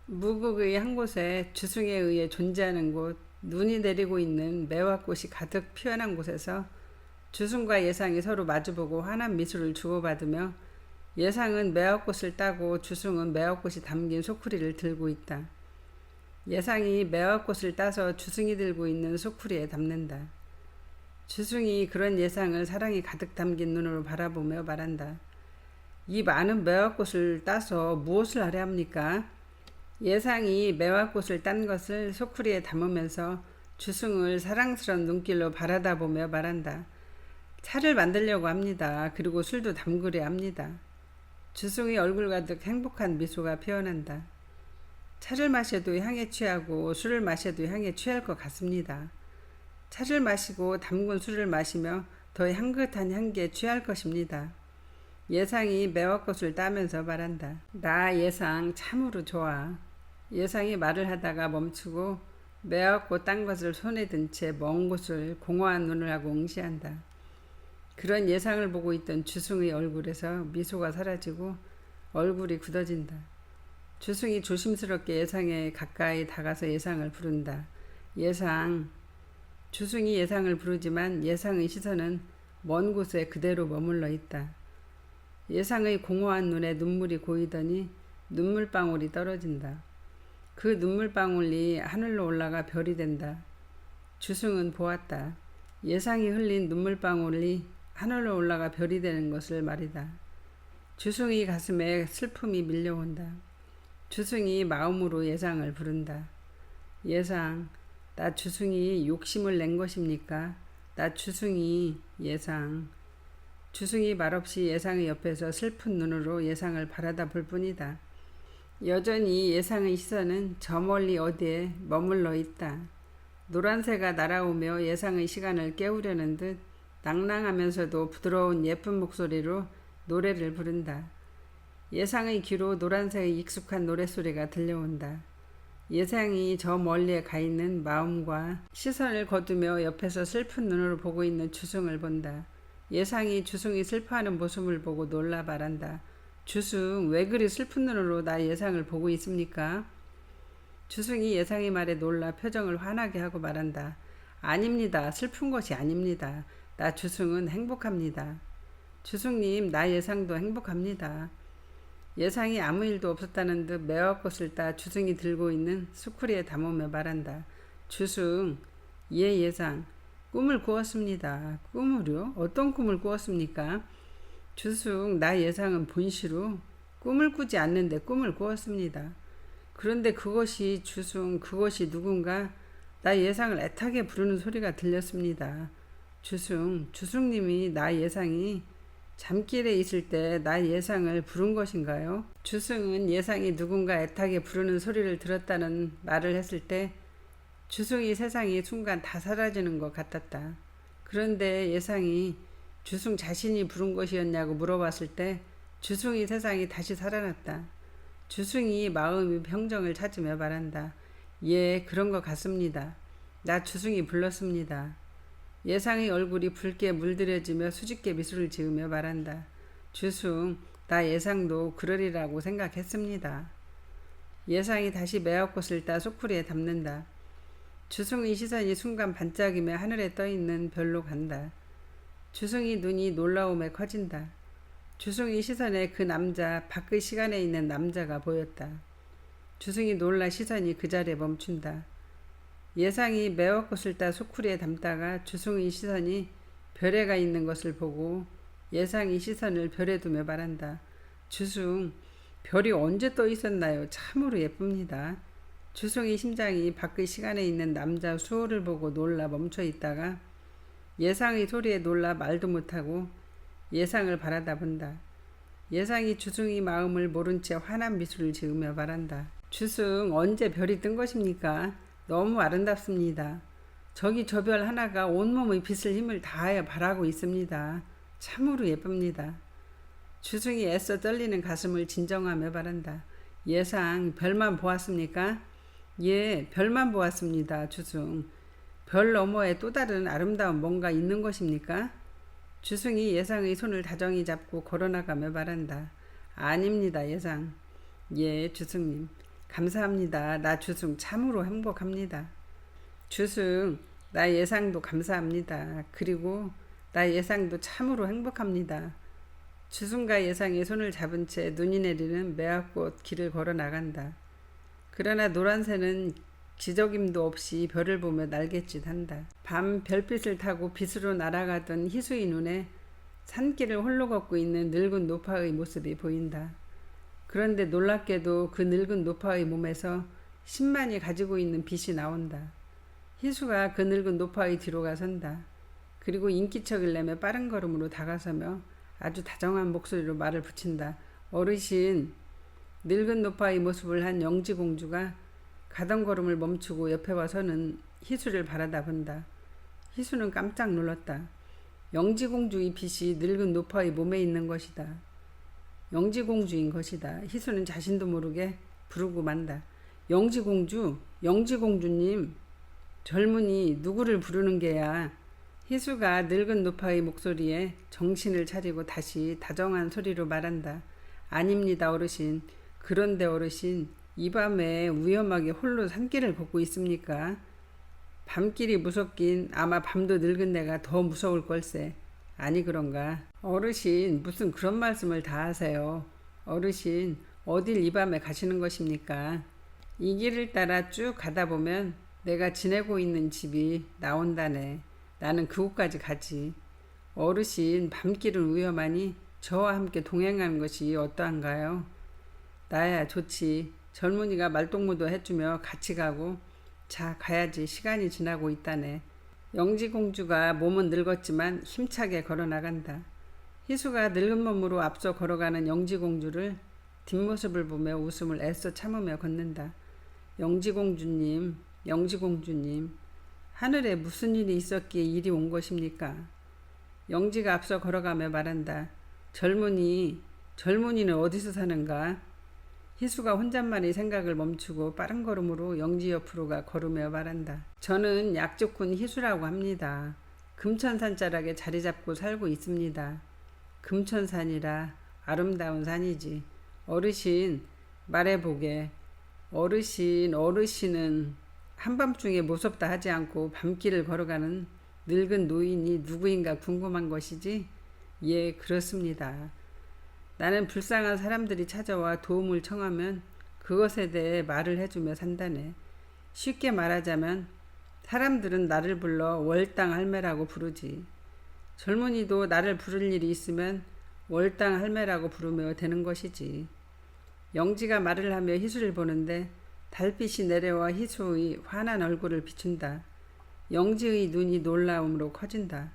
무국의 한 곳에 주승에 의해 존재하는 곳, 눈이 내리고 있는 매화꽃이 가득 피어난 곳에서 주승과 예상이 서로 마주보고 환한 미소를 주고받으며 예상은 매화꽃을 따고 주승은 매화꽃이 담긴 소쿠리를 들고 있다. 예상이 매화꽃을 따서 주승이 들고 있는 소쿠리에 담는다. 주승이 그런 예상을 사랑이 가득 담긴 눈으로 바라보며 말한다. 이 많은 매화꽃을 따서 무엇을 하려 합니까? 예상이 매화꽃을 딴 것을 소쿠리에 담으면서 주승을 사랑스러운 눈길로 바라다보며 말한다. 차를 만들려고 합니다. 그리고 술도 담그려 합니다. 주승의 얼굴 가득 행복한 미소가 피어난다. 차를 마셔도 향에 취하고 술을 마셔도 향에 취할 것 같습니다. 차를 마시고 담근 술을 마시며 더 향긋한 향기에 취할 것입니다. 예상이 매화꽃을 따면서 말한다. 나 예상 참으로 좋아. 예상이 말을 하다가 멈추고 매화꽃 딴 것을 손에 든 채 먼 곳을 공허한 눈을 하고 응시한다. 그런 예상을 보고 있던 주승의 얼굴에서 미소가 사라지고 얼굴이 굳어진다. 주승이 조심스럽게 예상에 가까이 다가서 예상을 부른다. 예상. 주승이 예상을 부르지만 예상의 시선은 먼 곳에 그대로 머물러 있다. 예상의 공허한 눈에 눈물이 고이더니 눈물방울이 떨어진다. 그 눈물방울이 하늘로 올라가 별이 된다. 주승은 보았다. 예상이 흘린 눈물방울이 하늘로 올라가 별이 되는 것을 말이다. 주승의 가슴에 슬픔이 밀려온다. 주승이 마음으로 예상을 부른다. 예상, 나 주승이 욕심을 낸 것입니까? 나 주승이 예상. 주승이 말없이 예상의 옆에서 슬픈 눈으로 예상을 바라다 볼 뿐이다. 여전히 예상의 시선은 저 멀리 어디에 머물러 있다. 노란새가 날아오며 예상의 시간을 깨우려는 듯 낭낭하면서도 부드러운 예쁜 목소리로 노래를 부른다. 예상의 귀로 노란새의 익숙한 노랫소리가 들려온다. 예상이 저 멀리에 가 있는 마음과 시선을 거두며 옆에서 슬픈 눈으로 보고 있는 주승을 본다. 예상이 주승이 슬퍼하는 모습을 보고 놀라 말한다. 주승, 왜 그리 슬픈 눈으로 나 예상을 보고 있습니까? 주승이 예상의 말에 놀라 표정을 환하게 하고 말한다. 아닙니다. 슬픈 것이 아닙니다. 나 주승은 행복합니다. 주승님, 나 예상도 행복합니다. 예상이 아무 일도 없었다는 듯 매화꽃을 따 주승이 들고 있는 수쿠리에 담으며 말한다. 주승, 예 예상, 꿈을 꾸었습니다. 꿈을요? 어떤 꿈을 꾸었습니까? 주승, 나 예상은 본시로 꿈을 꾸지 않는데 꿈을 꾸었습니다. 그런데 그것이 주승, 그것이 누군가 나 예상을 애타게 부르는 소리가 들렸습니다. 주승, 주승님이 나 예상이 잠길에 있을 때 나 예상을 부른 것인가요? 주승은 예상이 누군가 애타게 부르는 소리를 들었다는 말을 했을 때 주승이 세상이 순간 다 사라지는 것 같았다. 그런데 예상이 주승 자신이 부른 것이었냐고 물어봤을 때 주승이 세상이 다시 살아났다. 주승이 마음의 평정을 찾으며 말한다. 예, 그런 것 같습니다. 나 주승이 불렀습니다. 예상의 얼굴이 붉게 물들여지며 수줍게 미소를 지으며 말한다. 주승, 나 예상도 그러리라고 생각했습니다. 예상이 다시 매화꽃을 따 소쿠리에 담는다. 주승의 시선이 순간 반짝이며 하늘에 떠있는 별로 간다. 주승의 눈이 놀라움에 커진다. 주승의 시선에 그 남자, 밖의 시간에 있는 남자가 보였다. 주승이 놀라 시선이 그 자리에 멈춘다. 예상이 매화꽃을 따 소쿠리에 담다가 주승의 시선이 별에 가 있는 것을 보고 예상이 시선을 별에 두며 말한다. 주승, 별이 언제 떠 있었나요? 참으로 예쁩니다. 주승의 심장이 밖의 시간에 있는 남자 수호를 보고 놀라 멈춰 있다가 예상의 소리에 놀라 말도 못하고 예상을 바라다 본다. 예상이 주승의 마음을 모른 채 환한 미소를 지으며 말한다. 주승, 언제 별이 뜬 것입니까? 너무 아름답습니다. 저기 저 별 하나가 온몸의 빛을 힘을 다하여 바라고 있습니다. 참으로 예쁩니다. 주승이 애써 떨리는 가슴을 진정하며 바란다. 예상, 별만 보았습니까? 예, 별만 보았습니다. 주승. 별 너머에 또 다른 아름다운 뭔가 있는 것입니까? 주승이 예상의 손을 다정히 잡고 걸어나가며 말한다. 아닙니다, 예상. 예, 주승님. 감사합니다. 나 주승 참으로 행복합니다. 주승, 나 예상도 감사합니다. 그리고 나 예상도 참으로 행복합니다. 주승과 예상이 손을 잡은 채 눈이 내리는 매화꽃 길을 걸어 나간다. 그러나 노란새는 기저김도 없이 별을 보며 날갯짓 한다. 밤 별빛을 타고 빛으로 날아가던 희수의 눈에 산길을 홀로 걷고 있는 늙은 노파의 모습이 보인다. 그런데 놀랍게도 그 늙은 노파의 몸에서 신만이 가지고 있는 빛이 나온다. 희수가 그 늙은 노파의 뒤로 가선다. 그리고 인기척을 내며 빠른 걸음으로 다가서며 아주 다정한 목소리로 말을 붙인다. 어르신. 늙은 노파의 모습을 한 영지공주가 가던 걸음을 멈추고 옆에 와서는 희수를 바라다 본다. 희수는 깜짝 놀랐다. 영지공주의 빛이 늙은 노파의 몸에 있는 것이다. 영지공주인 것이다. 희수는 자신도 모르게 부르고 만다. 영지공주, 영지공주님. 젊은이 누구를 부르는 게야. 희수가 늙은 노파의 목소리에 정신을 차리고 다시 다정한 소리로 말한다. 아닙니다, 어르신. 그런데 어르신, 이 밤에 위험하게 홀로 산길을 걷고 있습니까? 밤길이 무섭긴 아마 밤도 늙은 내가 더 무서울 걸세. 아니 그런가? 어르신, 무슨 그런 말씀을 다 하세요. 어르신, 어딜 이 밤에 가시는 것입니까? 이 길을 따라 쭉 가다 보면 내가 지내고 있는 집이 나온다네. 나는 그곳까지 가지. 어르신, 밤길은 위험하니 저와 함께 동행하는 것이 어떠한가요? 나야 좋지. 젊은이가 말동무도 해주며 같이 가고. 자, 가야지. 시간이 지나고 있다네. 영지공주가 몸은 늙었지만 힘차게 걸어나간다. 희수가 늙은 몸으로 앞서 걸어가는 영지공주를 뒷모습을 보며 웃음을 애써 참으며 걷는다. 영지공주님, 영지공주님, 하늘에 무슨 일이 있었기에 이리 온 것입니까? 영지가 앞서 걸어가며 말한다. 젊은이는 어디서 사는가? 희수가 혼잣말이 생각을 멈추고 빠른 걸음으로 영지 옆으로 걸으며 말한다. 저는 약조군 희수라고 합니다. 금천산 자락에 자리 잡고 살고 있습니다. 금천산이라 아름다운 산이지. 어르신, 말해보게. 어르신은 한밤중에 무섭다 하지 않고 밤길을 걸어가는 늙은 노인이 누구인가 궁금한 것이지? 예, 그렇습니다. 나는 불쌍한 사람들이 찾아와 도움을 청하면 그것에 대해 말을 해주며 산다네. 쉽게 말하자면 사람들은 나를 불러 월당 할매라고 부르지. 젊은이도 나를 부를 일이 있으면 월당 할매라고 부르며 되는 것이지. 영지가 말을 하며 희수를 보는데 달빛이 내려와 희수의 환한 얼굴을 비춘다. 영지의 눈이 놀라움으로 커진다.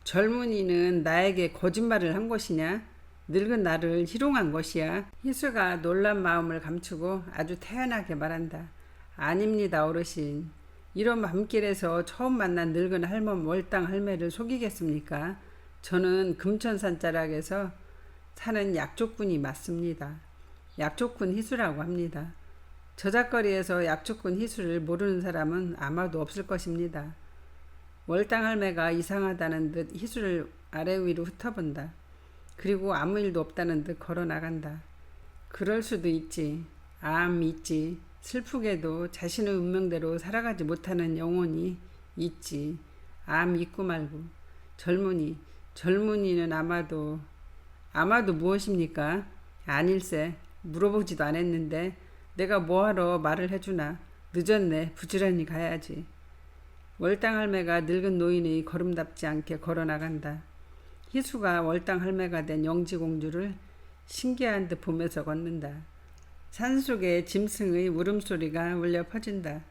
젊은이는 나에게 거짓말을 한 것이냐? 늙은 나를 희롱한 것이야. 희수가 놀란 마음을 감추고 아주 태연하게 말한다. 아닙니다, 어르신. 이런 밤길에서 처음 만난 늙은 할멈 월당 할매를 속이겠습니까? 저는 금천산 자락에서 사는 약조꾼이 맞습니다. 약조꾼 희수라고 합니다. 저작거리에서 약조꾼 희수를 모르는 사람은 아마도 없을 것입니다. 월당 할매가 이상하다는 듯 희수를 아래 위로 훑어본다. 그리고 아무 일도 없다는 듯 걸어 나간다. 그럴 수도 있지. 있지. 슬프게도 자신의 운명대로 살아가지 못하는 영혼이 있지. 있고 말고. 젊은이는 아마도 무엇입니까? 아닐세. 물어보지도 않았는데 내가 뭐하러 말을 해주나. 늦었네. 부지런히 가야지. 월당 할매가 늙은 노인의 걸음답지 않게 걸어 나간다. 희수가 월당 할매가 된 영지공주를 신기한 듯 보면서 걷는다. 산속에 짐승의 울음소리가 울려 퍼진다.